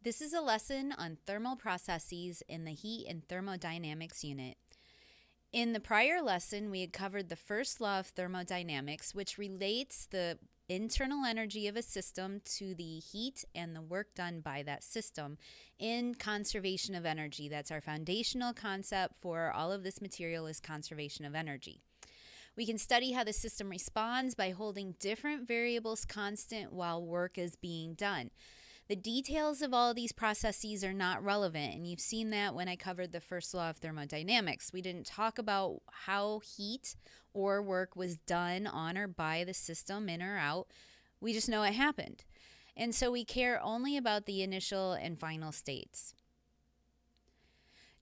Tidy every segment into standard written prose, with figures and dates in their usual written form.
This is a lesson on thermal processes in the heat and thermodynamics unit. In the prior lesson, we had covered the first law of thermodynamics, which relates the internal energy of a system to the heat and the work done by that system in conservation of energy. That's our foundational concept for all of this material, is conservation of energy. We can study how the system responds by holding different variables constant while work is being done. The details of all of these processes are not relevant, and you've seen that when I covered the first law of thermodynamics. We didn't talk about how heat or work was done on or by the system, in or out. We just know it happened. And so we care only about the initial and final states.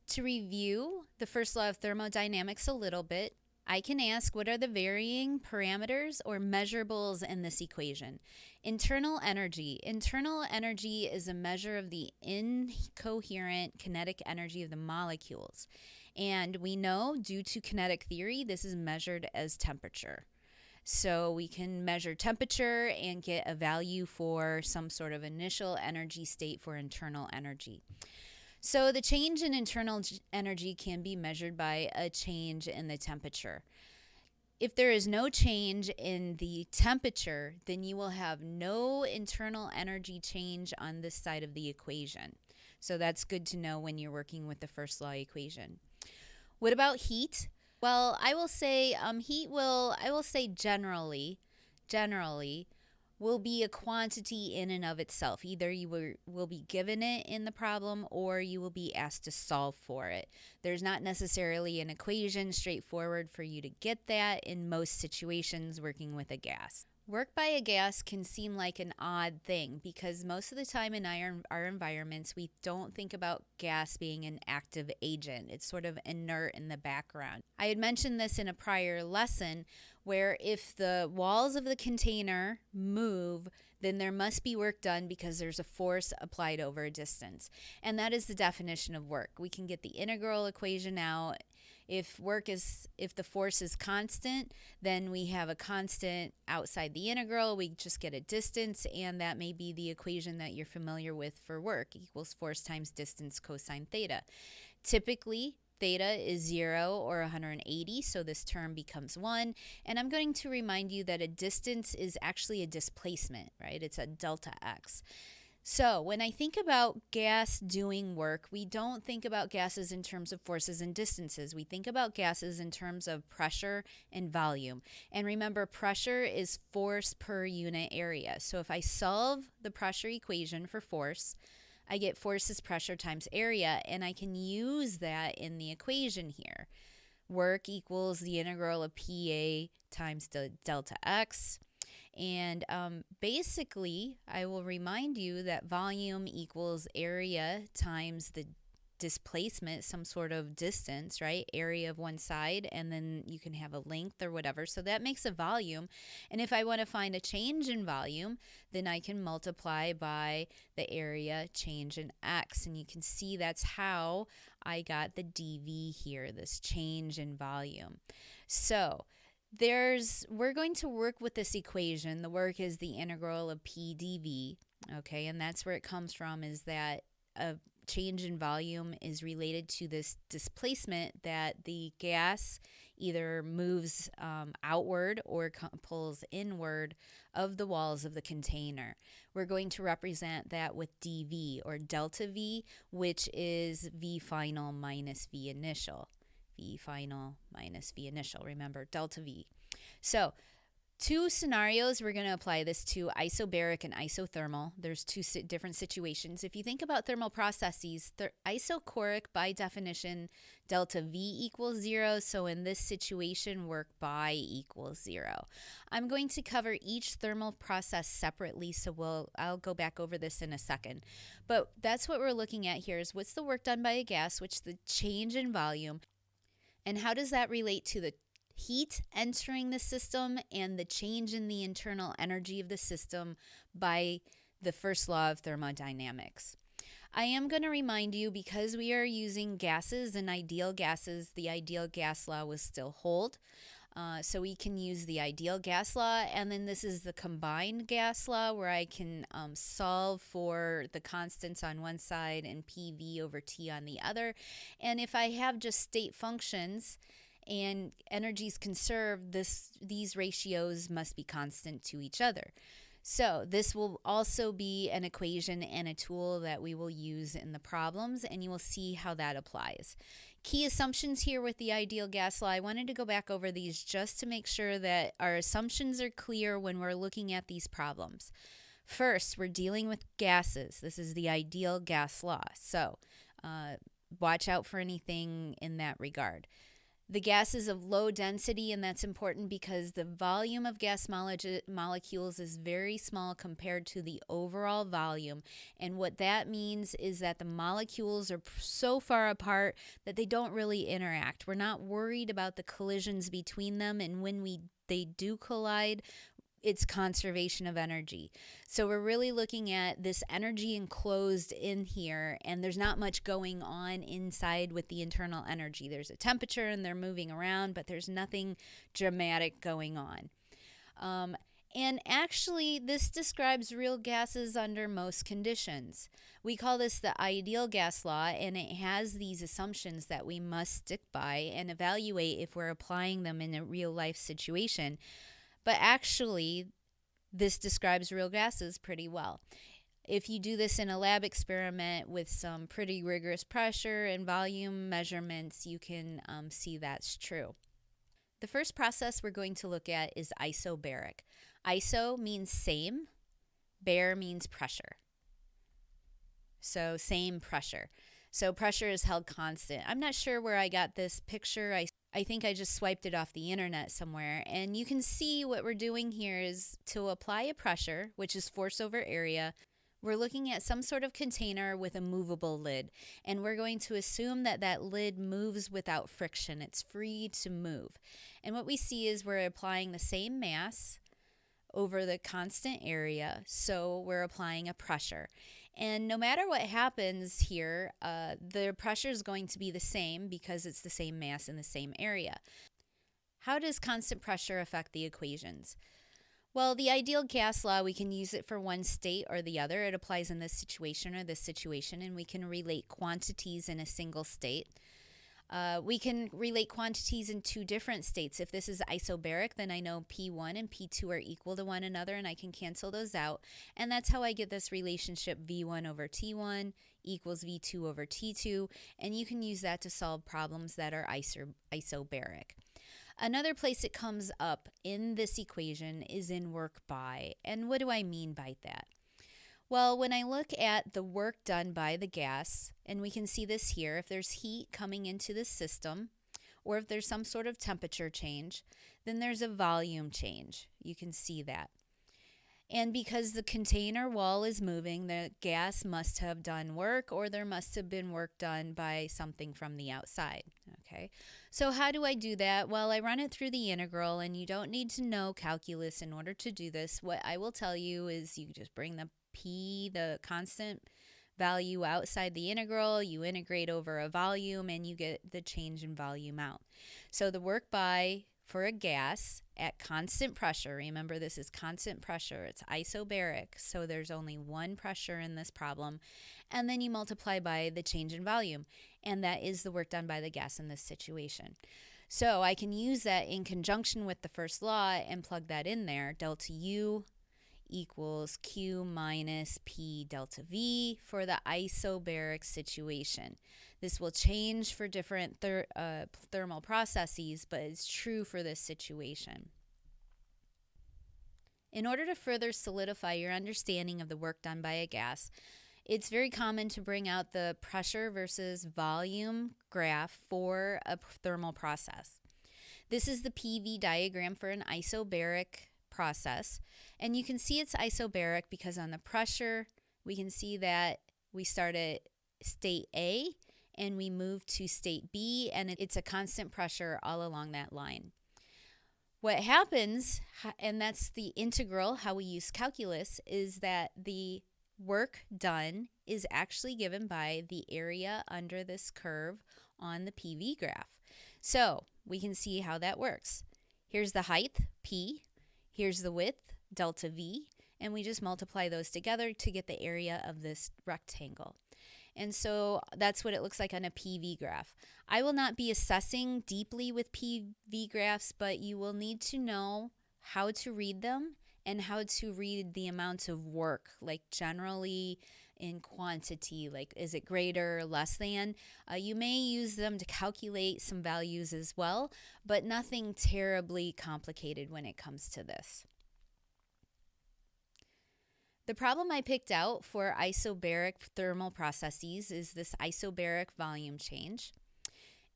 To review the first law of thermodynamics a little bit, I can ask, what are the varying parameters or measurables in this equation? Internal energy. Internal energy is a measure of the incoherent kinetic energy of the molecules. And we know, due to kinetic theory, this is measured as temperature. So we can measure temperature and get a value for some sort of initial energy state for internal energy. So the change in internal energy can be measured by a change in the temperature. If there is no change in the temperature, then you will have no internal energy change on this side of the equation. So that's good to know when you're working with the first law equation. What about heat? Well, I will say generally will be a quantity in and of itself. Either you will be given it in the problem or you will be asked to solve for it. There's not necessarily an equation straightforward for you to get that in most situations working with a gas. Work by a gas can seem like an odd thing because most of the time in our environments, we don't think about gas being an active agent. It's sort of inert in the background. I had mentioned this in a prior lesson where if the walls of the container move, then there must be work done because there's a force applied over a distance. And that is the definition of work. We can get the integral equation out. If the force is constant, then we have a constant outside the integral. We just get a distance, and that may be the equation that you're familiar with for work, equals force times distance cosine theta. Typically, theta is 0 or 180, so this term becomes 1. And I'm going to remind you that a distance is actually a displacement, right? It's a delta x. So when I think about gas doing work, we don't think about gases in terms of forces and distances. We think about gases in terms of pressure and volume. And remember, pressure is force per unit area. So if I solve the pressure equation for force, I get force is pressure times area, and I can use that in the equation here. Work equals the integral of PA times delta x. And basically, I will remind you that volume equals area times the displacement, some sort of distance, right? Area of one side, and then you can have a length or whatever. So that makes a volume. And if I want to find a change in volume, then I can multiply by the area change in x. And you can see that's how I got the dV here, this change in volume. So we're going to work with this equation. The work is the integral of P dV, okay? And that's where it comes from, is that a change in volume is related to this displacement that the gas either moves outward or pulls inward of the walls of the container. We're going to represent that with dV, or delta V, which is V final minus V initial. V final minus V initial, remember, delta V. So two scenarios we're going to apply this to: isobaric and isothermal. There's two different situations. If you think about thermal processes, isochoric, by definition, delta V equals 0. So in this situation, work by equals 0. I'm going to cover each thermal process separately, so I'll go back over this in a second. But that's what we're looking at here, is what's the work done by a gas, which is the change in volume, and how does that relate to the heat entering the system and the change in the internal energy of the system by the first law of thermodynamics. I am going to remind you, because we are using gases and ideal gases, the ideal gas law will still hold. So we can use the ideal gas law, and then this is the combined gas law where I can solve for the constants on one side and PV over T on the other. And if I have just state functions and energies conserved, these ratios must be constant to each other. So this will also be an equation and a tool that we will use in the problems, and you will see how that applies. Key assumptions here with the ideal gas law. I wanted to go back over these just to make sure that our assumptions are clear when we're looking at these problems. First, we're dealing with gases. This is the ideal gas law. So watch out for anything in that regard. The gas is of low density, and that's important because the volume of gas molecules is very small compared to the overall volume. And what that means is that the molecules are so far apart that they don't really interact. We're not worried about the collisions between them, and when they do collide, it's conservation of energy. So we're really looking at this energy enclosed in here, and there's not much going on inside with the internal energy. There's a temperature and they're moving around, but there's nothing dramatic going on. And actually, this describes real gases under most conditions. We call this the ideal gas law, and it has these assumptions that we must stick by and evaluate if we're applying them in a real life situation. But actually, this describes real gases pretty well. If you do this in a lab experiment with some pretty rigorous pressure and volume measurements, you can see that's true. The first process we're going to look at is isobaric. Iso means same, bar means pressure. So same pressure. So pressure is held constant. I'm not sure where I got this picture. I think I just swiped it off the internet somewhere. And you can see what we're doing here is to apply a pressure, which is force over area. We're looking at some sort of container with a movable lid. And we're going to assume that that lid moves without friction. It's free to move. And what we see is we're applying the same mass over the constant area. So we're applying a pressure. And no matter what happens here, the pressure is going to be the same because it's the same mass in the same area. How does constant pressure affect the equations? Well, the ideal gas law, we can use it for one state or the other. It applies in this situation or this situation, and we can relate quantities in a single state. We can relate quantities in two different states. If this is isobaric, then I know P1 and P2 are equal to one another, and I can cancel those out. And that's how I get this relationship V1 over T1 equals V2 over T2. And you can use that to solve problems that are isobaric. Another place it comes up in this equation is in work by. And what do I mean by that? Well, when I look at the work done by the gas, and we can see this here, if there's heat coming into the system, or if there's some sort of temperature change, then there's a volume change. You can see that. And because the container wall is moving, the gas must have done work, or there must have been work done by something from the outside. Okay, so how do I do that? Well, I run it through the integral, and you don't need to know calculus in order to do this. What I will tell you is you just bring the constant value outside the integral, you integrate over a volume, and you get the change in volume out. So the work by for a gas at constant pressure, remember this is constant pressure, it's isobaric, so there's only one pressure in this problem, and then you multiply by the change in volume, and that is the work done by the gas in this situation. So I can use that in conjunction with the first law and plug that in there. Delta U equals Q minus P delta V for the isobaric situation. This will change for different thermal processes, but it's true for this situation. In order to further solidify your understanding of the work done by a gas, it's very common to bring out the pressure versus volume graph for a thermal process. This is the PV diagram for an isobaric process, and you can see it's isobaric because on the pressure we can see that we start at state A and we move to state B, and it's a constant pressure all along that line. What happens, and that's the integral, how we use calculus, is that the work done is actually given by the area under this curve on the PV graph. So we can see how that works. Here's the height, P. Here's the width, delta V. And we just multiply those together to get the area of this rectangle. And so that's what it looks like on a PV graph. I will not be assessing deeply with PV graphs, but you will need to know how to read them and how to read the amounts of work, like generally in quantity, like is it greater or less than. You may use them to calculate some values as well, but nothing terribly complicated when it comes to this. The problem I picked out for isobaric thermal processes is this isobaric volume change.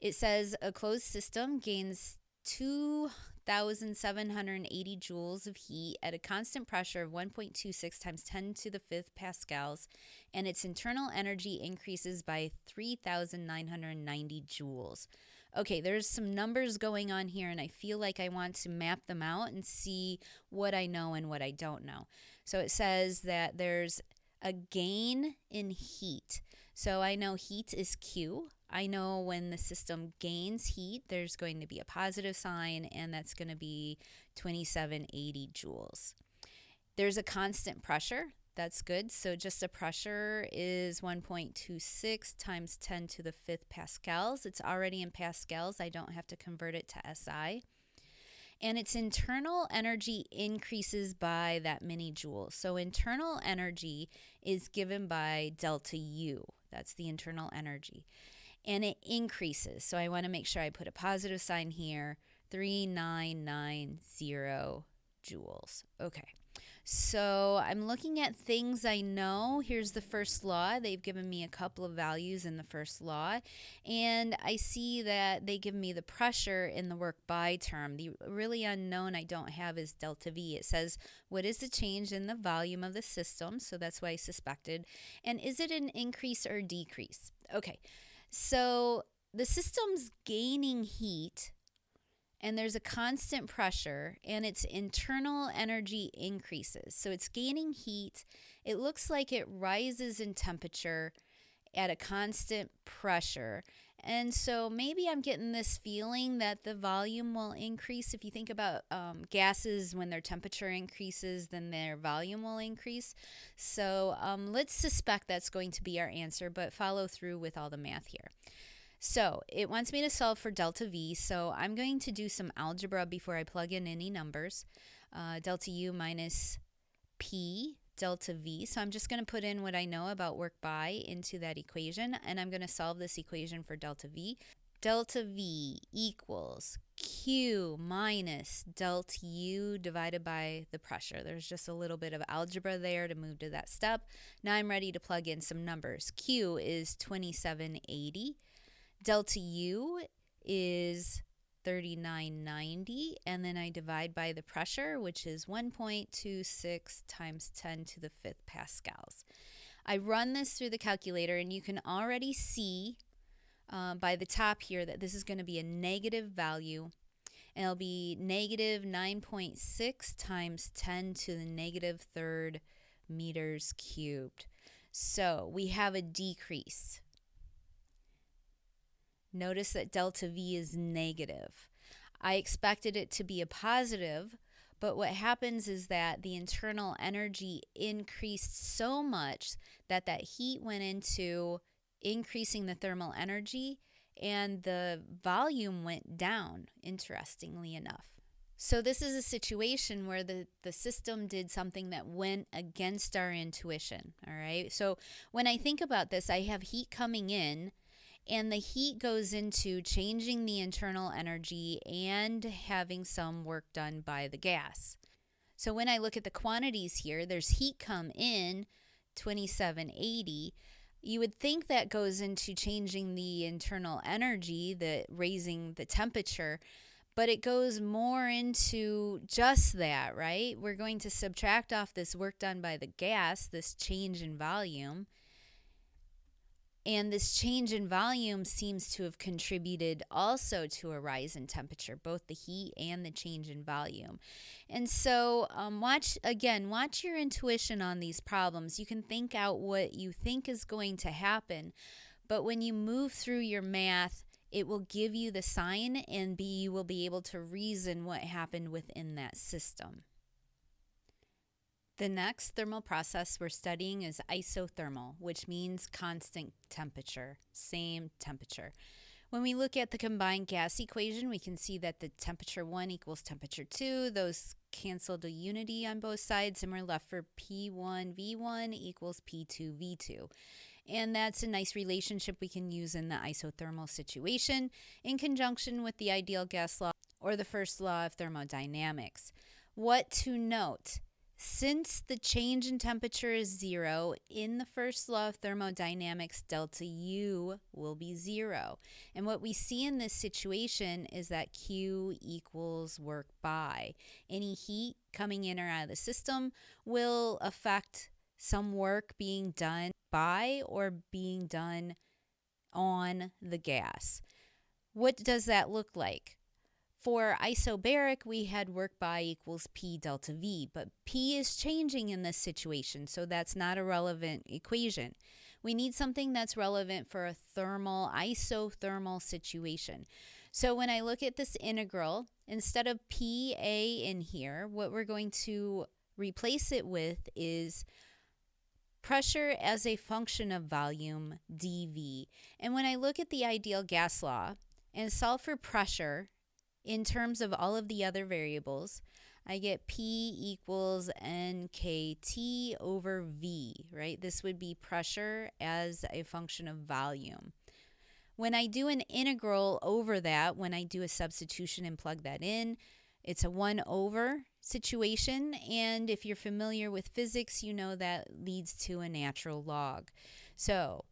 It says a closed system gains 2,780 joules of heat at a constant pressure of 1.26 times 10 to the 5th pascals, and its internal energy increases by 3,990 joules. Okay, there's some numbers going on here, and I feel like I want to map them out and see what I know and what I don't know. So it says that there's a gain in heat. So I know heat is Q. I know when the system gains heat, there's going to be a positive sign, and that's going to be 2780 joules. There's a constant pressure. That's good. So just the pressure is 1.26 times 10 to the 5th pascals. It's already in pascals. I don't have to convert it to SI. And its internal energy increases by that many joules. So internal energy is given by delta U. That's the internal energy. And it increases. So I want to make sure I put a positive sign here, 3990 joules. Okay. So I'm looking at things I know. Here's the first law. They've given me a couple of values in the first law. And I see that they give me the pressure in the work by term. The really unknown I don't have is delta V. It says, what is the change in the volume of the system? So that's why I suspected. And is it an increase or decrease? Okay, so the system's gaining heat, and there's a constant pressure, and its internal energy increases. So it's gaining heat. It looks like it rises in temperature at a constant pressure. And so maybe I'm getting this feeling that the volume will increase. If you think about gases, when their temperature increases, then their volume will increase. So let's suspect that's going to be our answer, but follow through with all the math here. So it wants me to solve for delta V, so I'm going to do some algebra before I plug in any numbers. Delta U minus P delta V. So I'm just going to put in what I know about work by into that equation, and I'm going to solve this equation for delta V. Delta V equals Q minus delta U divided by the pressure. There's just a little bit of algebra there to move to that step. Now I'm ready to plug in some numbers. Q is 2780. Delta U is 3990, and then I divide by the pressure, which is 1.26 times 10 to the 5th pascals. I run this through the calculator, and you can already see by the top here that this is going to be a negative value, and it'll be negative 9.6 times 10 to the negative 3rd meters cubed. So we have a decrease. Notice that delta V is negative. I expected it to be a positive, but what happens is that the internal energy increased so much that that heat went into increasing the thermal energy, and the volume went down, interestingly enough. So this is a situation where the system did something that went against our intuition, all right? So when I think about this, I have heat coming in, and the heat goes into changing the internal energy and having some work done by the gas. So when I look at the quantities here, there's heat come in, 2780. You would think that goes into changing the internal energy, raising the temperature, but it goes more into just that, right? We're going to subtract off this work done by the gas, this change in volume. And this change in volume seems to have contributed also to a rise in temperature, both the heat and the change in volume. And so watch your intuition on these problems. You can think out what you think is going to happen, but when you move through your math, it will give you the sign, and B, you will be able to reason what happened within that system. The next thermal process we're studying is isothermal, which means constant temperature, same temperature. When we look at the combined gas equation, we can see that the temperature 1 equals temperature 2. Those cancel to unity on both sides, and we're left for P1V1 equals P2V2. And that's a nice relationship we can use in the isothermal situation in conjunction with the ideal gas law or the first law of thermodynamics. What to note? Since the change in temperature is 0, in the first law of thermodynamics, delta U will be 0. And what we see in this situation is that Q equals work by. Any heat coming in or out of the system will affect some work being done by or being done on the gas. What does that look like? For isobaric, we had work by equals P delta V, but P is changing in this situation, so that's not a relevant equation. We need something that's relevant for a isothermal situation. So when I look at this integral, instead of PA in here, what we're going to replace it with is pressure as a function of volume, dV. And when I look at the ideal gas law and solve for pressure in terms of all of the other variables, I get P equals NKT over V, right? This would be pressure as a function of volume. When I do an integral over that, when I do a substitution and plug that in, it's a 1 over situation, and if you're familiar with physics, you know that leads to a natural log. So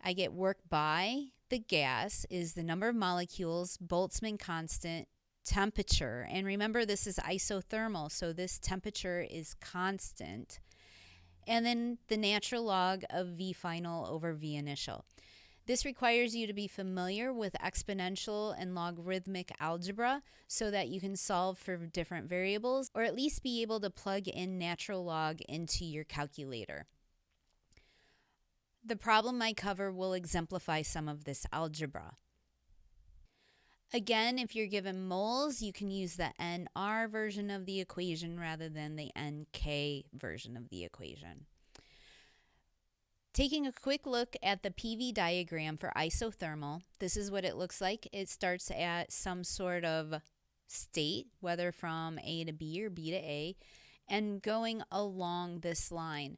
I get work by the gas is the number of molecules, Boltzmann constant, temperature, and remember this is isothermal, so this temperature is constant, and then the natural log of V final over V initial. This requires you to be familiar with exponential and logarithmic algebra so that you can solve for different variables, or at least be able to plug in natural log into your calculator. The problem I cover will exemplify some of this algebra. Again, if you're given moles, you can use the NR version of the equation rather than the NK version of the equation. Taking a quick look at the PV diagram for isothermal, this is what it looks like. It starts at some sort of state, whether from A to B or B to A, and going along this line.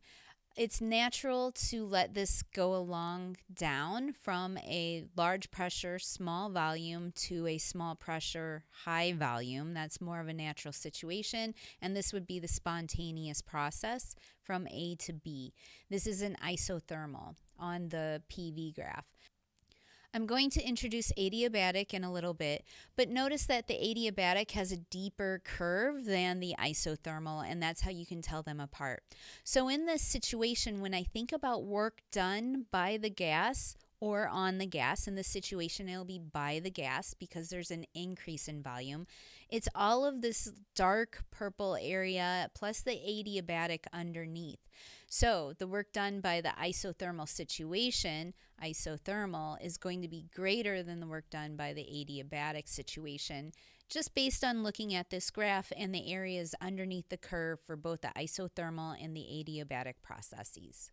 It's natural to let this go along down from a large pressure, small volume to a small pressure, high volume. That's more of a natural situation, and this would be the spontaneous process from A to B. This is an isothermal on the PV graph. I'm going to introduce adiabatic in a little bit, but notice that the adiabatic has a deeper curve than the isothermal, and that's how you can tell them apart. So in this situation, when I think about work done by the gas or on the gas, in this situation it'll be by the gas because there's an increase in volume. It's all of this dark purple area plus the adiabatic underneath. So the work done by the isothermal situation, isothermal, is going to be greater than the work done by the adiabatic situation, just based on looking at this graph and the areas underneath the curve for both the isothermal and the adiabatic processes.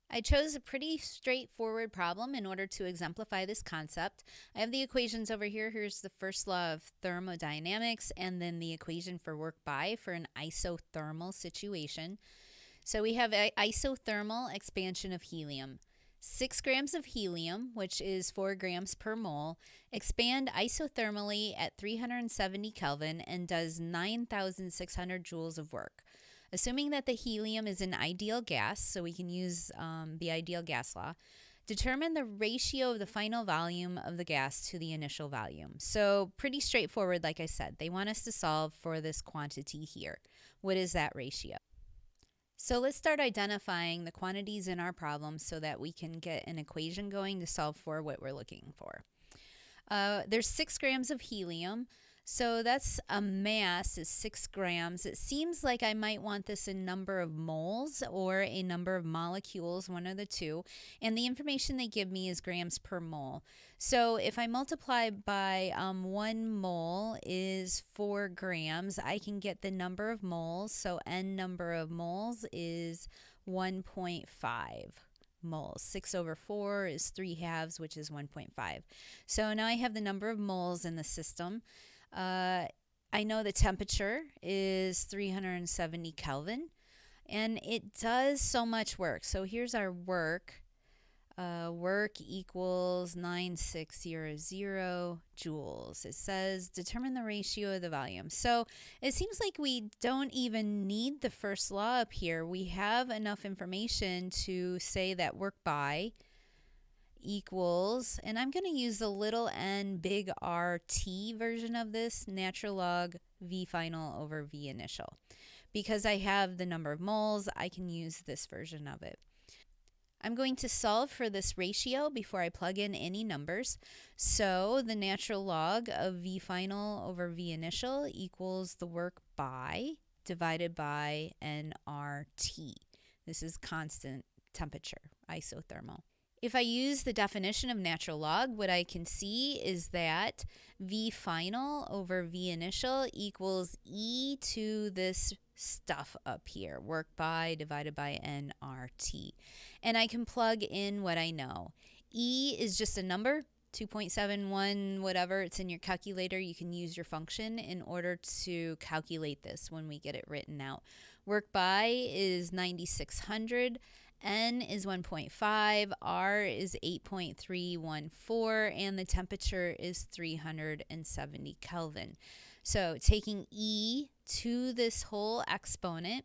I chose a pretty straightforward problem in order to exemplify this concept. I have the equations over here. Here's the first law of thermodynamics and then the equation for work by for an isothermal situation. So we have isothermal expansion of helium. 6 grams of helium, which is 4 grams per mole, expand isothermally at 370 Kelvin and does 9,600 joules of work. Assuming that the helium is an ideal gas, so we can use the ideal gas law, determine the ratio of the final volume of the gas to the initial volume. So pretty straightforward, like I said. They want us to solve for this quantity here. What is that ratio? So let's start identifying the quantities in our problem so that we can get an equation going to solve for what we're looking for. There's 6 grams of helium. So that's a mass is 6 grams. It seems like I might want this in number of moles or a number of molecules, one of the two. And the information they give me is grams per mole. So if I multiply by 1 mole is 4 grams, I can get the number of moles. So N number of moles is 1.5 moles. 6 over 4 is 3 halves, which is 1.5. So now I have the number of moles in the system. I know the temperature is 370 Kelvin, and it does so much work. So here's our work. Work equals 9600 joules. It says determine the ratio of the volume. So it seems like we don't even need the first law up here. We have enough information to say that work by equals, and I'm going to use the little n big RT version of this, natural log V final over V initial. Because I have the number of moles, I can use this version of it. I'm going to solve for this ratio before I plug in any numbers. So the natural log of V final over V initial equals the work by divided by nRT. This is constant temperature, isothermal. If I use the definition of natural log, what I can see is that V final over V initial equals E to this stuff up here, work by divided by nRT. And I can plug in what I know. E is just a number, 2.71, whatever, it's in your calculator. You can use your function in order to calculate this when we get it written out. Work by is 9600. N is 1.5, R is 8.314, and the temperature is 370 Kelvin. So taking E to this whole exponent,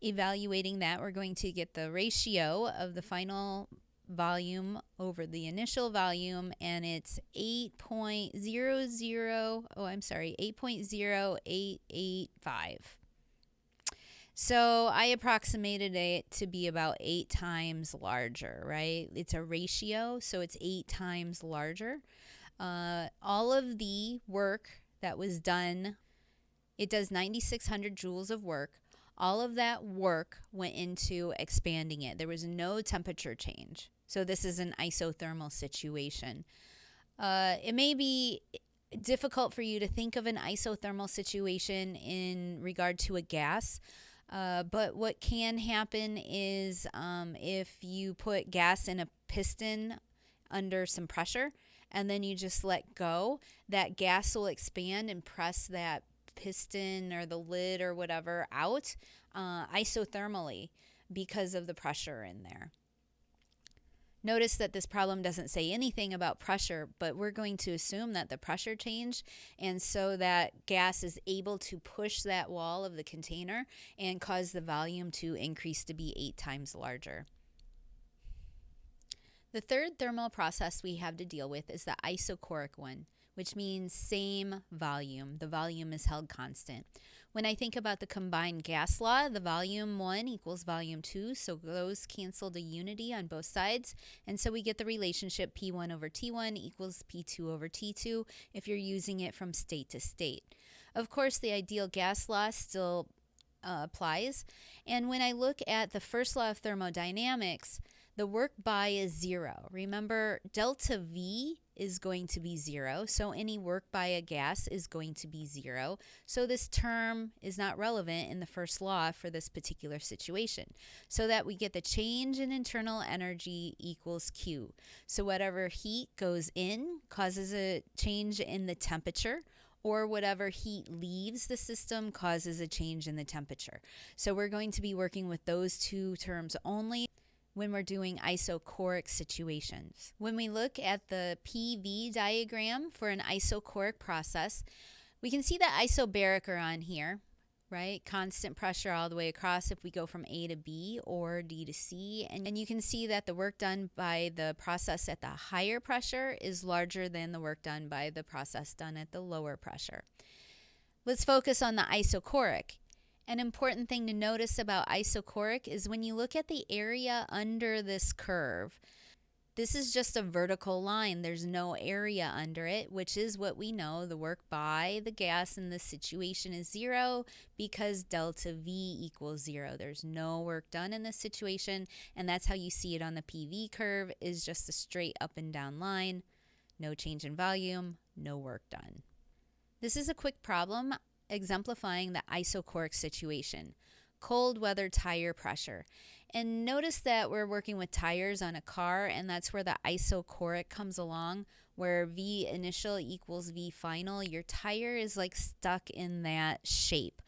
evaluating that, we're going to get the ratio of the final volume over the initial volume, and it's 8.0885. So I approximated it to be about 8 times larger, right? It's a ratio, so it's 8 times larger. All of the work that was done, it does 9,600 joules of work. All of that work went into expanding it. There was no temperature change. So this is an isothermal situation. It may be difficult for you to think of an isothermal situation in regard to a gas. But what can happen is if you put gas in a piston under some pressure and then you just let go, that gas will expand and press that piston or the lid or whatever out isothermally because of the pressure in there. Notice that this problem doesn't say anything about pressure, but we're going to assume that the pressure changed, and so that gas is able to push that wall of the container and cause the volume to increase to be 8 times larger. The third thermal process we have to deal with is the isochoric one, which means same volume. The volume is held constant. When I think about the combined gas law, the volume 1 equals volume 2, so those cancel the unity on both sides, and so we get the relationship P1 over T1 equals P2 over T2 if you're using it from state to state. Of course, the ideal gas law still applies, and when I look at the first law of thermodynamics, the work by is 0. Remember, delta V is going to be 0, so any work by a gas is going to be 0. So this term is not relevant in the first law for this particular situation. So that we get the change in internal energy equals Q. So whatever heat goes in causes a change in the temperature, or whatever heat leaves the system causes a change in the temperature. So we're going to be working with those two terms only when we're doing isochoric situations. When we look at the PV diagram for an isochoric process, we can see that isobaric are on here, right? Constant pressure all the way across if we go from A to B or D to C. And you can see that the work done by the process at the higher pressure is larger than the work done by the process done at the lower pressure. Let's focus on the isochoric. An important thing to notice about isochoric is when you look at the area under this curve, This is just a vertical line. There's no area under it, which is what we know. The work by the gas in this situation is 0 because delta V equals 0. There's no work done in this situation, and that's how you see it on the PV curve, is just a straight up and down line. No change in volume, no work done. This is a quick problem exemplifying the isochoric situation. Cold weather tire pressure. And notice that we're working with tires on a car, and that's where the isochoric comes along, where V initial equals V final. Your tire is like stuck in that shape.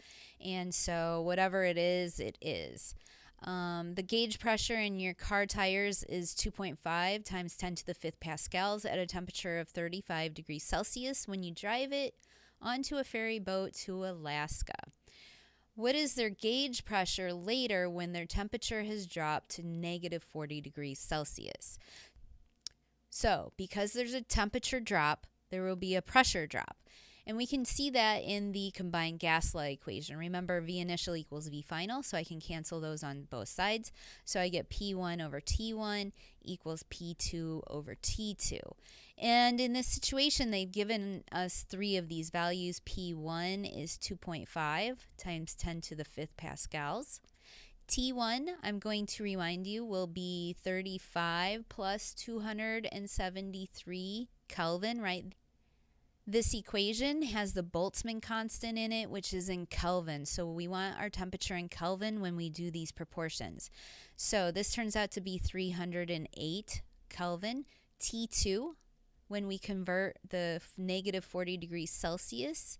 And so whatever it is, it is. The gauge pressure in your car tires is 2.5 times 10 to the 5th pascals at a temperature of 35 degrees Celsius when you drive it onto a ferry boat to Alaska. What is their gauge pressure later when their temperature has dropped to negative 40 degrees Celsius? So, because there's a temperature drop, there will be a pressure drop. And we can see that in the combined gas law equation. Remember, V initial equals V final, so I can cancel those on both sides. So I get P1 over T1 equals P2 over T2. And in this situation, they've given us 3 of these values. P1 is 2.5 times 10 to the 5th pascals. T1, I'm going to remind you, will be 35 plus 273 Kelvin, right? This equation has the Boltzmann constant in it, which is in Kelvin. So we want our temperature in Kelvin when we do these proportions. So this turns out to be 308 Kelvin. T2, when we convert the negative 40 degrees Celsius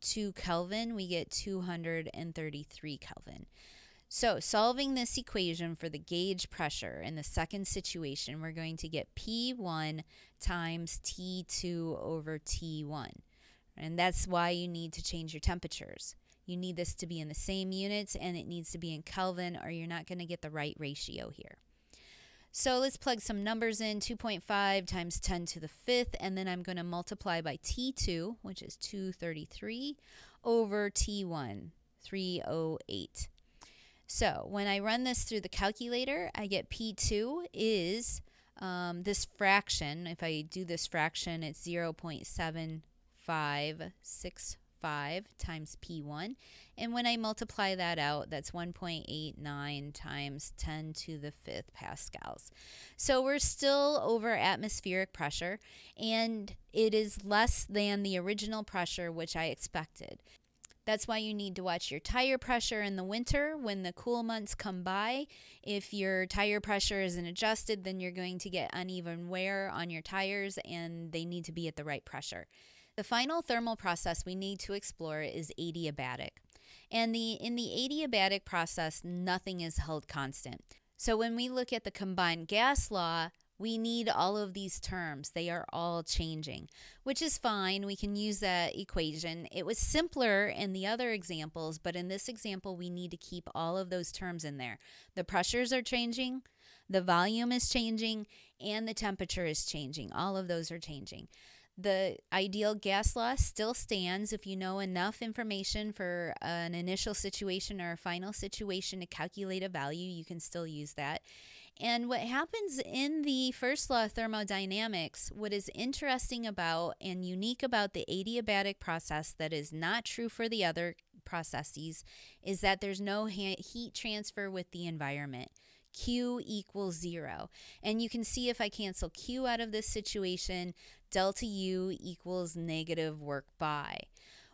to Kelvin, we get 233 Kelvin. So solving this equation for the gauge pressure in the second situation, we're going to get P1 times T2 over T1. And that's why you need to change your temperatures. You need this to be in the same units, and it needs to be in Kelvin, or you're not going to get the right ratio here. So let's plug some numbers in, 2.5 times 10 to the 5th, and then I'm going to multiply by T2, which is 233, over T1, 308. So when I run this through the calculator, I get P2 is this fraction. If I do this fraction, it's 0.7565 times P1. And when I multiply that out, that's 1.89 times 10 to the 5th pascals. So we're still over atmospheric pressure, and it is less than the original pressure, which I expected. That's why you need to watch your tire pressure in the winter when the cool months come by. If your tire pressure isn't adjusted, then you're going to get uneven wear on your tires, and they need to be at the right pressure. The final thermal process we need to explore is adiabatic. And in the adiabatic process, nothing is held constant. So when we look at the combined gas law, we need all of these terms. They are all changing, which is fine. We can use that equation. It was simpler in the other examples, but in this example, we need to keep all of those terms in there. The pressures are changing, the volume is changing, and the temperature is changing. All of those are changing. The ideal gas law still stands. If you know enough information for an initial situation or a final situation to calculate a value, you can still use that. And what happens in the first law of thermodynamics, what is interesting about and unique about the adiabatic process that is not true for the other processes, is that there's no heat transfer with the environment. Q equals 0. And you can see if I cancel Q out of this situation, delta U equals negative work by.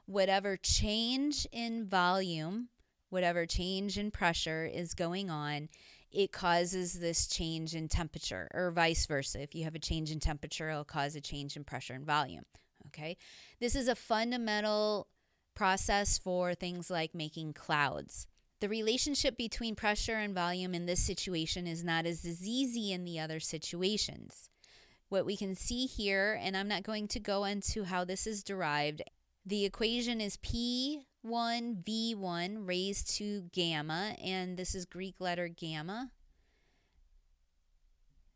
Whatever change in volume, whatever change in pressure is going on, it causes this change in temperature, or vice versa. If you have a change in temperature, it'll cause a change in pressure and volume. Okay? This is a fundamental process for things like making clouds. The relationship between pressure and volume in this situation is not as easy in the other situations. What we can see here, and I'm not going to go into how this is derived, the equation is P1V1 raised to gamma, and this is Greek letter gamma.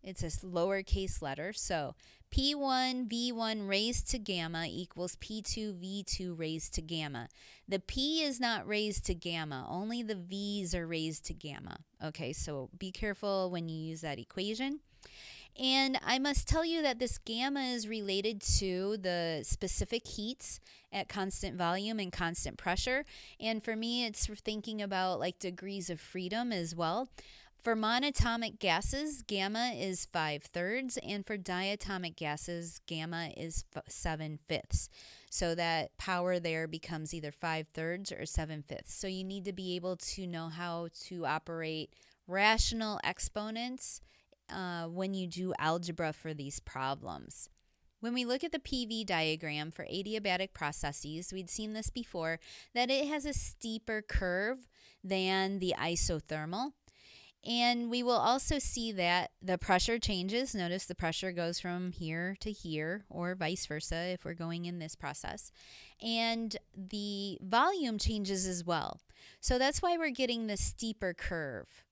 It's a lowercase letter, so P1V1 raised to gamma equals P2V2 raised to gamma. The P is not raised to gamma, only the V's are raised to gamma. Okay, so be careful when you use that equation. And I must tell you that this gamma is related to the specific heats at constant volume and constant pressure. And for me, it's thinking about like degrees of freedom as well. For monatomic gases, gamma is 5/3, and for diatomic gases, gamma is 7/5. So that power there becomes either 5/3 or 7/5. So you need to be able to know how to operate rational exponents when you do algebra for these problems. When we look at the PV diagram for adiabatic processes, we'd seen this before, that it has a steeper curve than the isothermal. And we will also see that the pressure changes. Notice the pressure goes from here to here, or vice versa if we're going in this process. And the volume changes as well. So that's why we're getting the steeper curve.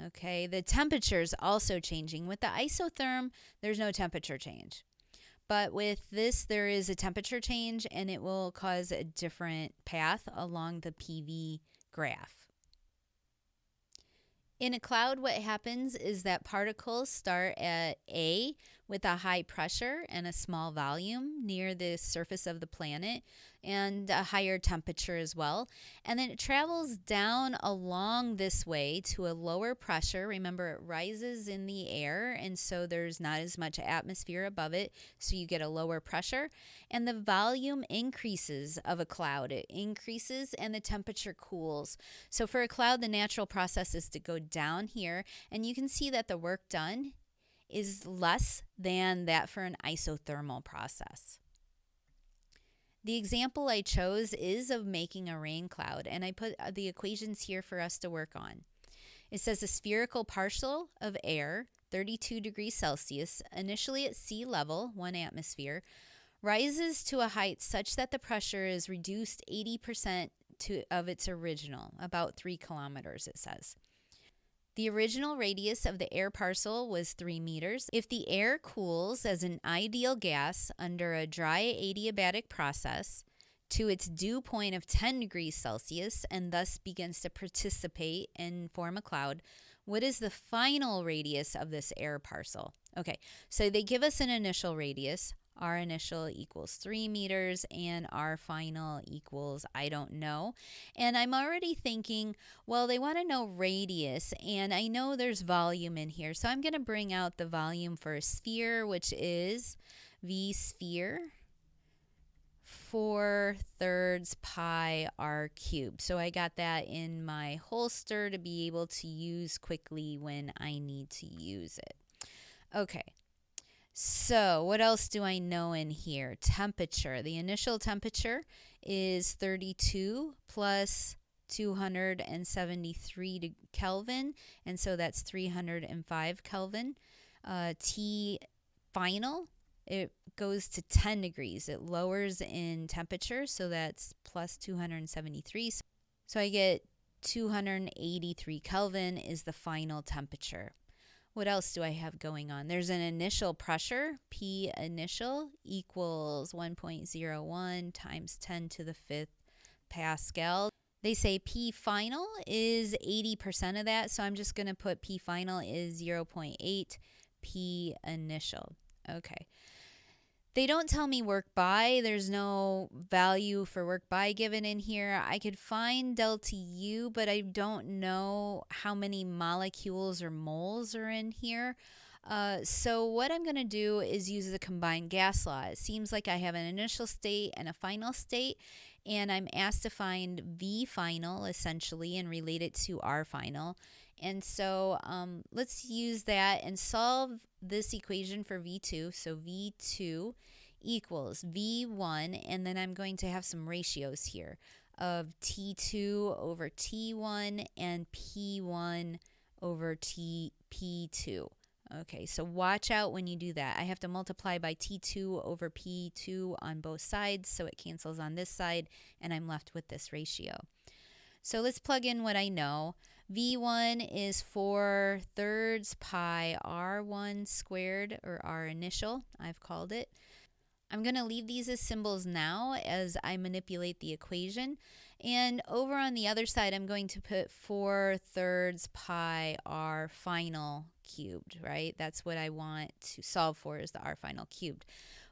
Okay, the temperature is also changing. With the isotherm, there's no temperature change. But with this, there is a temperature change, and it will cause a different path along the PV graph. In a cloud, what happens is that particles start at A with a high pressure and a small volume near the surface of the planet and a higher temperature as well. And then it travels down along this way to a lower pressure. Remember, it rises in the air, and so there's not as much atmosphere above it, so you get a lower pressure. And the volume increases of a cloud. It increases and the temperature cools. So for a cloud, the natural process is to go down here, and you can see that the work done is less than that for an isothermal process. The example I chose is of making a rain cloud, and I put the equations here for us to work on. It says a spherical parcel of air, 32 degrees Celsius, initially at sea level, 1 atmosphere, rises to a height such that the pressure is reduced 80% of its original, about 3 kilometers, it says. The original radius of the air parcel was 3 meters. If the air cools as an ideal gas under a dry adiabatic process to its dew point of 10 degrees Celsius and thus begins to participate and form a cloud, what is the final radius of this air parcel? Okay, so they give us an initial radius. Our initial equals 3 meters and our final equals, I don't know. And I'm already thinking, well, they want to know radius, and I know there's volume in here. So I'm going to bring out the volume for a sphere, which is V sphere 4/3 pi r cubed. So I got that in my holster to be able to use quickly when I need to use it. Okay. So what else do I know in here? Temperature. The initial temperature is 32 plus 273 Kelvin, and so that's 305 Kelvin. T final, it goes to 10 degrees. It lowers in temperature, so that's plus 273. So I get 283 Kelvin is the final temperature. What else do I have going on? There's an initial pressure. P initial equals 1.01 times 10 to the 5th Pascal. They say P final is 80% of that, so I'm just going to put P final is 0.8 P initial. Okay. They don't tell me work by. There's no value for work by given in here. I could find delta U, but I don't know how many molecules or moles are in here. So what I'm going to do is use the combined gas law. It seems like I have an initial state and a final state, and I'm asked to find V final, essentially, and relate it to R final. And so let's use that and solve this equation for V2. So V2 equals V1, and then I'm going to have some ratios here of T2 over T1 and P1 over P2. Okay, so watch out when you do that. I have to multiply by T2 over P2 on both sides, so it cancels on this side, and I'm left with this ratio. So let's plug in what I know. V1 is 4/3 pi R1 squared, or R initial, I've called it. I'm going to leave these as symbols now as I manipulate the equation. And over on the other side, I'm going to put 4/3 pi r final cubed, right? That's what I want to solve for, is the r final cubed.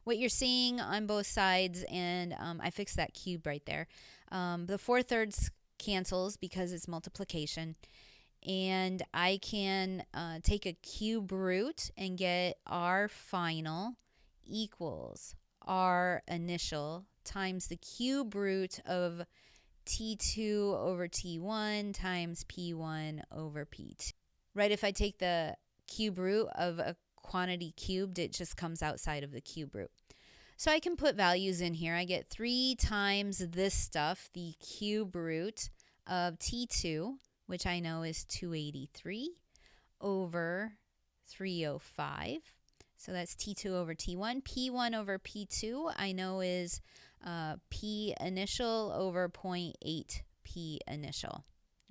What you're seeing on both sides, and I fixed that cube right there. The 4/3 cancels because it's multiplication. And I can take a cube root and get r final equals r initial times the cube root of T2 over T1 times P1 over P2. Right, if I take the cube root of a quantity cubed, it just comes outside of the cube root. So I can put values in here. I get 3 times this stuff, the cube root of T2, which I know is 283, over 305. So that's T2 over T1. P1 over P2 I know is P initial over 0.8 P initial.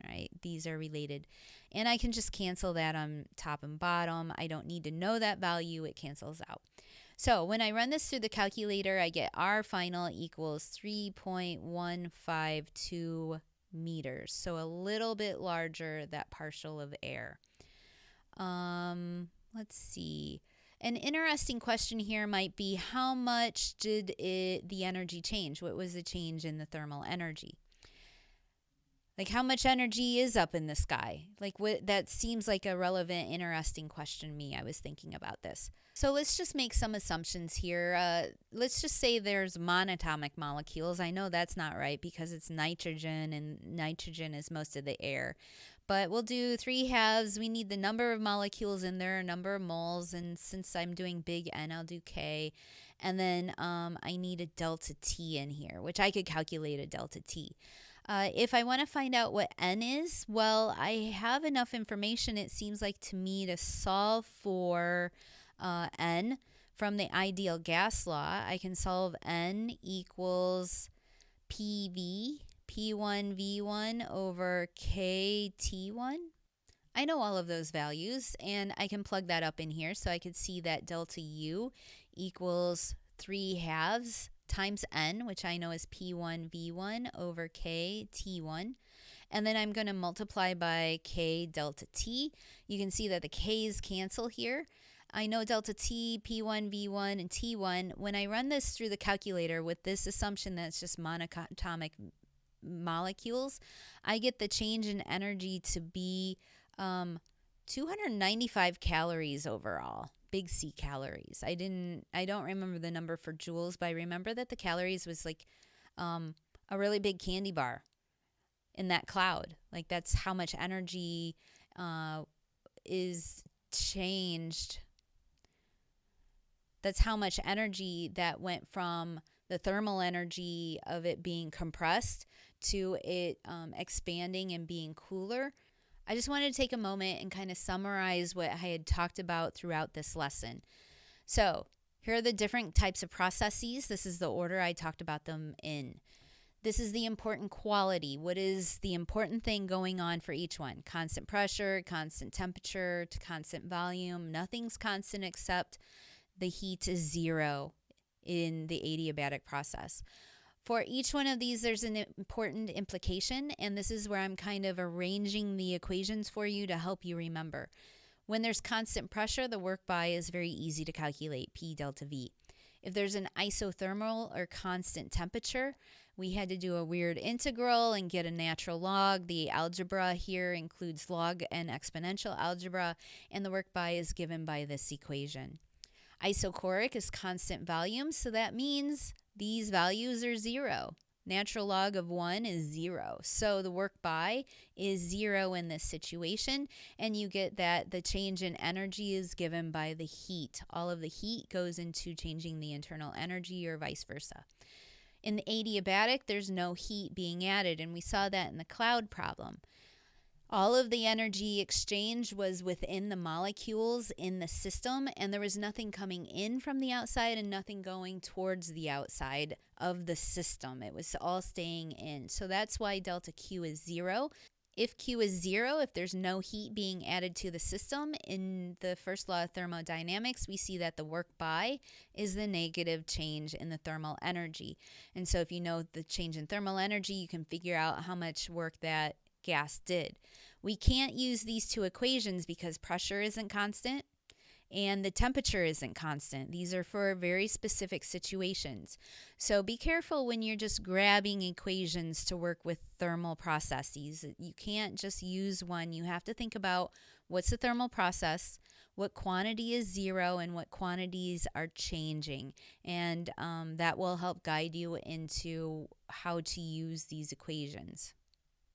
All right, these are related. And I can just cancel that on top and bottom. I don't need to know that value. It cancels out. So when I run this through the calculator, I get R final equals 3.152 meters. So a little bit larger, that partial of air. Let's see. An interesting question here might be, how much did the energy change? What was the change in the thermal energy? Like, how much energy is up in the sky? Like, that seems like a relevant, interesting question to me. I was thinking about this. So let's just make some assumptions here. Let's just say there's monatomic molecules. I know that's not right because it's nitrogen, and nitrogen is most of the air. But we'll do 3/2. We need the number of molecules in there, a number of moles. And since I'm doing big N, I'll do K. And then I need a delta T in here, which I could calculate a delta T. If I want to find out what N is, well, I have enough information, it seems like to me, to solve for N from the ideal gas law. I can solve N equals PV, P1 V1 over KT1. I know all of those values, and I can plug that up in here, so I could see that delta U equals 3/2 times N, which I know is P1 V1 over K T1. And then I'm going to multiply by K delta T. You can see that the K's cancel here. I know delta T, P1 V1, and T1. When I run this through the calculator with this assumption that it's just monatomic molecules, I get the change in energy to be 295 calories overall. Big C calories. I don't remember the number for joules, but I remember that the calories was like a really big candy bar in that cloud. Like, that's how much energy is changed. That's how much energy that went from the thermal energy of it being compressed to it expanding and being cooler. I just wanted to take a moment and kind of summarize what I had talked about throughout this lesson. So here are the different types of processes. This is the order I talked about them in. This is the important quality. What is the important thing going on for each one? Constant pressure, constant temperature, to constant volume. Nothing's constant except the heat is 0 in the adiabatic process. For each one of these, there's an important implication, and this is where I'm kind of arranging the equations for you to help you remember. When there's constant pressure, the work by is very easy to calculate, P delta V. If there's an isothermal or constant temperature, we had to do a weird integral and get a natural log. The algebra here includes log and exponential algebra, and the work by is given by this equation. Isochoric is constant volume, so that means these values are 0. Natural log of 1 is 0. So the work by is 0 in this situation, and you get that the change in energy is given by the heat. All of the heat goes into changing the internal energy, or vice versa. In the adiabatic, there's no heat being added, and we saw that in the cloud problem. All of the energy exchange was within the molecules in the system, and there was nothing coming in from the outside and nothing going towards the outside of the system. It was all staying in. So that's why delta Q is 0. If Q is 0, if there's no heat being added to the system, in the first law of thermodynamics, we see that the work by is the negative change in the thermal energy. And so if you know the change in thermal energy, you can figure out how much work that gas did. We can't use these two equations because pressure isn't constant and the temperature isn't constant. These are for very specific situations. So be careful when you're just grabbing equations to work with thermal processes. You can't just use one. You have to think about what's the thermal process, what quantity is 0, and what quantities are changing. And that will help guide you into how to use these equations.